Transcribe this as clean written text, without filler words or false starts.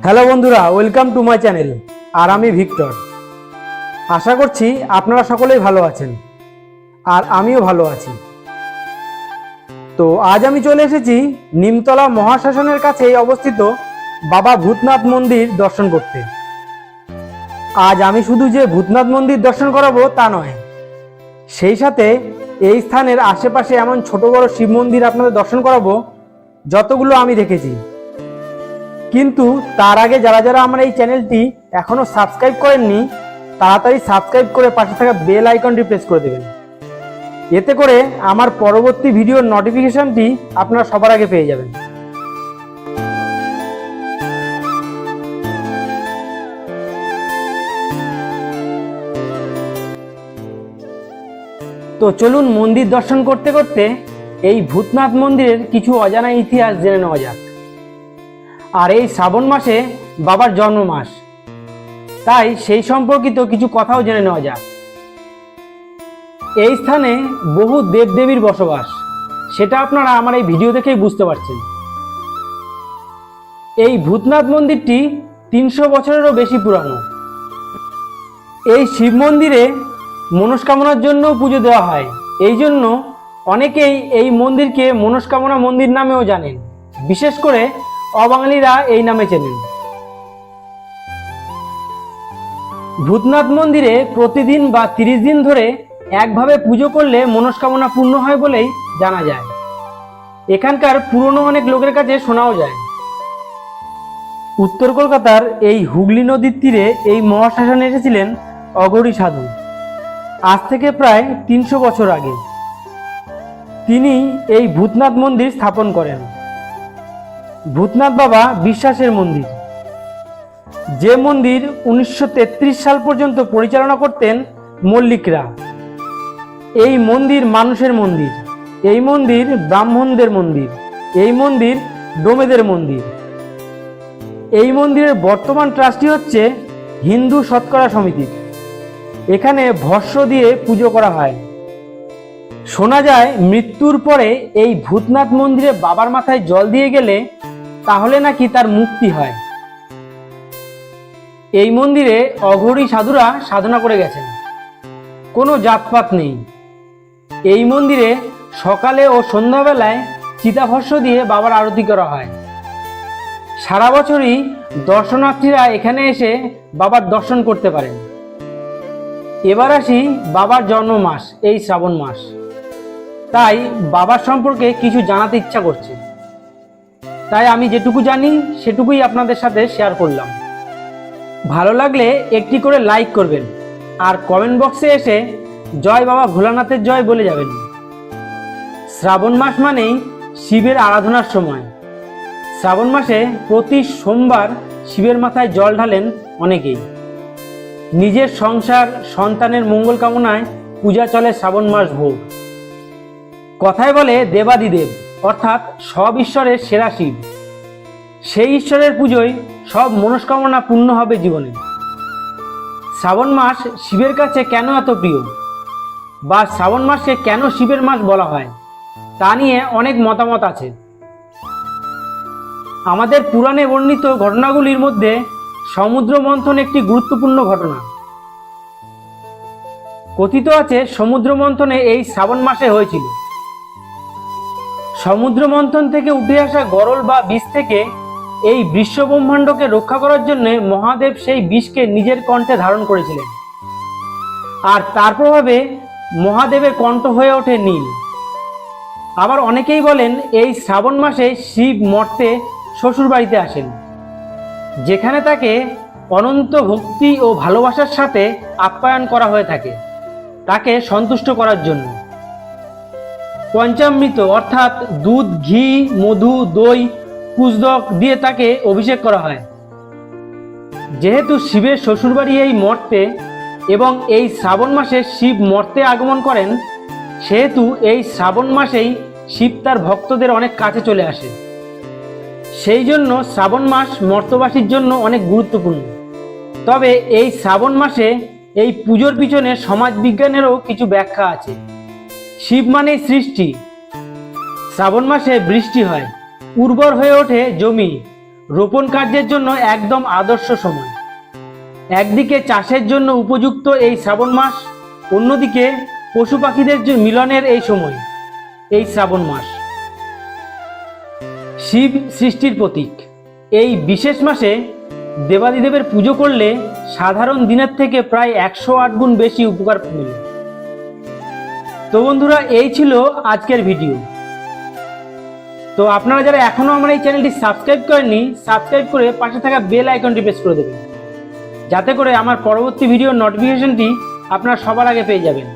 Hello বন্ধুরা, welcome to my channel. আর আমি Victor. আশা করছি আপনারা সকলেই ভালো আছেন, আর আমিও ভালো আছি। তো আজ আমি চলে এসেছি নিমতলা মহাশ্মশানের কাছেই অবস্থিত বাবা ভূতনাথ মন্দির দর্শন করতে। আজ আমি শুধু যে ভূতনাথ মন্দির দর্শন করাবো তা নয়, সেই সাথে এই স্থানের আশেপাশে এমন ছোট বড় শিব মন্দির আপনাদের দর্শন করাবো যতগুলো আমি দেখেছি। কিন্তু তার আগে যারা যারা আমার এই চ্যানেলটি এখনো সাবস্ক্রাইব করেননি, তাড়াতাড়ি সাবস্ক্রাইব করে পাশে থাকা বেল আইকনটি প্রেস করে দেবেন। এতে করে আমার পরবর্তী ভিডিওর নোটিফিকেশনটি আপনারা সবার আগে পেয়ে যাবেন। তো চলুন মন্দির দর্শন করতে করতে এই ভূতনাথ মন্দিরের কিছু অজানা ইতিহাস জেনে নেওয়া যাক। আর এই শ্রাবণ মাসে বাবার জন্ম মাস, তাই সেই সম্পর্কিত কিছু কথাও জেনে নেওয়া যাক। এই স্থানে বহু দেবদেবীর বসবাস, সেটা আপনারা আমার এই ভিডিও দেখেই বুঝতে পারছেন। এই ভূতনাথ মন্দিরটি 300 বছরেরও বেশি পুরানো। এই শিব মন্দিরে মনস্কামনার জন্য পুজো দেওয়া হয়, এই জন্য অনেকেই এই মন্দিরকে মনস্কামনা মন্দির নামেও জানেন। বিশেষ করে অবাঙালিরা এই নামে চেনেন। ভূতনাথ মন্দিরে প্রতিদিন বা 30 দিন ধরে একভাবে পুজো করলে মনস্কামনা পূর্ণ হয় বলেই জানা যায়। এখানকার পুরনো অনেক লোকের কাছে শোনাও যায়। উত্তর কলকাতার এই হুগলি নদীর তীরে এই মহাশ্মশানে এসেছিলেন অঘরী সাধু, আজ থেকে প্রায় 300 বছর আগে। তিনি এই ভূতনাথ মন্দির স্থাপন করেন। ভূতনাথ বাবা বিশ্বাসের মন্দির, যে মন্দির 1933 সাল পর্যন্ত পরিচালনা করতেন মল্লিকরা। এই মন্দির মানুষের মন্দির, এই মন্দির ব্রাহ্মণদের মন্দির, এই মন্দির ডোমেদের মন্দির। এই মন্দিরের বর্তমান ট্রাস্টি হচ্ছে হিন্দু শতকরা সমিতি। এখানে ভস্ম দিয়ে পুজো করা হয়। শোনা যায় মৃত্যুর পরে এই ভূতনাথ মন্দিরে বাবার মাথায় জল দিয়ে গেলে তাহলে নাকি তার মুক্তি হয়। এই মন্দিরে অঘরী সাধুরা সাধনা করে গেছেন, কোনো জাতপাত নেই। এই মন্দিরে সকালে ও সন্ধ্যাবেলায় চিতাভস্ম দিয়ে বাবার আরতি করা হয়। সারা বছরই দর্শনার্থীরা এখানে এসে বাবার দর্শন করতে পারেন। এবার আসি বাবার জন্ম মাস, এই শ্রাবণ মাস। তাই বাবার সম্পর্কে কিছু জানাতে ইচ্ছা করছে, তাই আমি যেটুকু জানি সেটুকুই আপনাদের সাথে শেয়ার করলাম। ভালো লাগলে একটি করে লাইক করবেন, আর কমেন্ট বক্সে এসে জয় বাবা ভোলানাথের জয় বলে যাবেন। শ্রাবণ মাস মানেই শিবের আরাধনার সময়। শ্রাবণ মাসে প্রতি সোমবার শিবের মাথায় জল ঢালেন অনেকেই। নিজের সংসার সন্তানের মঙ্গল কামনায় পূজা চলে শ্রাবণ মাস ভোর। কথায় বলে দেবাদিদেব অর্থাৎ সব ঈশ্বরের সেরা শিব, সেই ঈশ্বরের পুজোয় সব মনস্কামনা পূর্ণ হবে জীবনে। শ্রাবণ মাস শিবের কাছে কেন এত প্রিয়, বা শ্রাবণ মাসকে কেন শিবের মাস বলা হয়, তা নিয়ে অনেক মতামত আছে। আমাদের পুরাণে বর্ণিত ঘটনাগুলির মধ্যে সমুদ্র মন্থন একটি গুরুত্বপূর্ণ ঘটনা। কথিত আছে সমুদ্র মন্থনে এই শ্রাবণ মাসে হয়েছিল। সমুদ্র মন্থন থেকে উঠে আসা গরল বা বিষ থেকে এই বিশ্ব ব্রহ্মাণ্ডকে রক্ষা করার জন্য মহাদেব সেই বিষকে নিজের কণ্ঠে ধারণ করেছিলেন, আর তার প্রভাবে মহাদেবের কণ্ঠ হয়ে ওঠে নীল। আবার অনেকেই বলেন এই শ্রাবণ মাসে শিব মর্তে শ্বশুর বাড়িতে আসেন, যেখানে তাকে অনন্ত ভক্তি ও ভালোবাসার সাথে আপ্যায়ন করা হয়ে থাকে, তাকে সন্তুষ্ট করার জন্য। পঞ্চামৃত অর্থাৎ দুধ, ঘি, মধু, দই, পুষ্দক দিয়ে তাকে অভিষেক করা হয়। যেহেতু শিবের শ্বশুরবাড়ি এই মর্তে এবং এই শ্রাবণ মাসে শিব মর্তে আগমন করেন, সেহেতু এই শ্রাবণ মাসেই শিব তার ভক্তদের অনেক কাছে চলে আসে। সেই জন্য শ্রাবণ মাস মর্তবাসীর জন্য অনেক গুরুত্বপূর্ণ। তবে এই শ্রাবণ মাসে এই পুজোর পিছনে সমাজ বিজ্ঞানেরও কিছু ব্যাখ্যা আছে। শিব মানে সৃষ্টি। শ্রাবণ মাসে বৃষ্টি হয়, উর্বর হয়ে ওঠে জমি, রোপণ কার্যের জন্য একদম আদর্শ সময়। একদিকে চাষের জন্য উপযুক্ত এই শ্রাবণ মাস, অন্যদিকে পশু পাখিদের মিলনের এই সময়, এই শ্রাবণ মাস। শিব সৃষ্টির প্রতীক। এই বিশেষ মাসে দেবাদিদেবের পুজো করলে সাধারণ দিনের থেকে প্রায় 108 গুণ বেশি উপকার মিলে। তো বন্ধুরা, এই ছিল আজকের ভিডিও। তো আপনারা যারা এখনো আমার এই চ্যানেলটি সাবস্ক্রাইব করেননি, সাবস্ক্রাইব করে পাশে থাকা বেল আইকনটি প্রেস করে দেবেন, যাতে করে আমার পরবর্তী ভিডিওর নোটিফিকেশনটি আপনারা সবার আগে পেয়ে যাবেন।